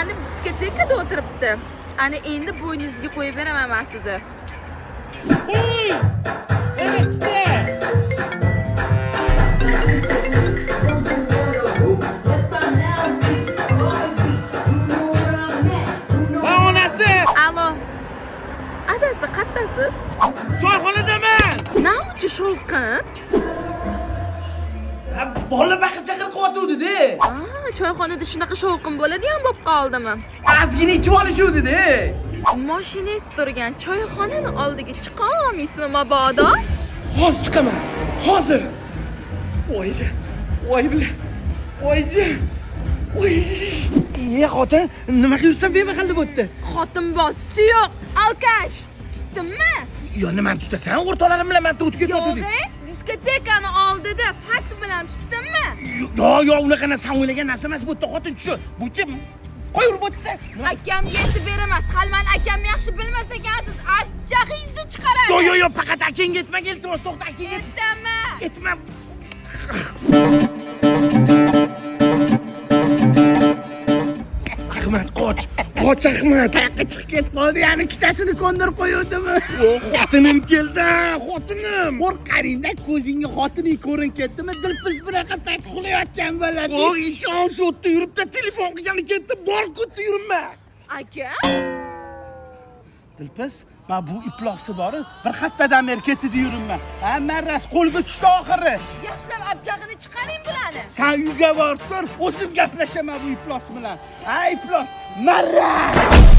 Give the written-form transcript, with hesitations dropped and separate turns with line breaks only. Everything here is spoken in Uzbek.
ekan deb diskotekada o'tiribdi. Ana endi bo'yningizga qo'yib beraman men sizni.
Qo'y! Ikkita! Va onasi!
Alo. Adasi qattasiz?
Choyxonadaman.
Namuncha shovqin?
Bola baqir-chaqir qilyotdi-da.
Choyxonada shunaqa shovqin bo'ladigan bo'lib qoldimi?
Ozgina ichib olishuvdi-da.
Mashinangiz turgan choyxonani oldiga chiqa olmaysizmi mabodo?
Hozir chiqaman. Hozir. Voyji. Voy bilan. Voyji. Voy. Xotin, nima qilsan bemahal deb o'tdi?
Xotin bossi yo'q, alkash. Tutdimmi?
Yo, nimani tutasan? O'rtalarim bilan men o'tib ketayotdi.
Yo'q, diskotekani oldida fakt bilan tutdimmi?
Yo, unaqa narsa o'ylagan narsa emas bu yerda xotin tushib. Buchi qo'yib o'tsa.
Akamga aytib beraman. Salman akam yaxshi bilmas ekansiz, achchig'ingizni chiqaradi.
Yo, faqat akangga aytmagin, iltimos to'xta, akangga
Aytaman.
aytma. Ahmad, qoch. Qoch Ahmad. Tayoqqa chiqib ketib qoldi. Yana ikkitasini ko'ndirib qo'yuvdimi? Xotinim keldi, xotinim. Qo'rqaringda ko'zingga xotining ko'rinib ketdimi? Dilpiz bunaqa payt uxlayotgan bo'ladi. Ishon shu yerda yuribdi, telefon qilgani ketdi, bor kutdi yuribma.
Aka?
Dilpiz, men bu iploqsi bor, bir haftadan beri ketdi yuribman. Marras qo'lga tushdi oxiri.
Yaxshilab abjag'ini chiqaring bularni.
Sen uyga borib tur, o'zim gaplashaman bu iplos bilan. Ha, iplos, marras!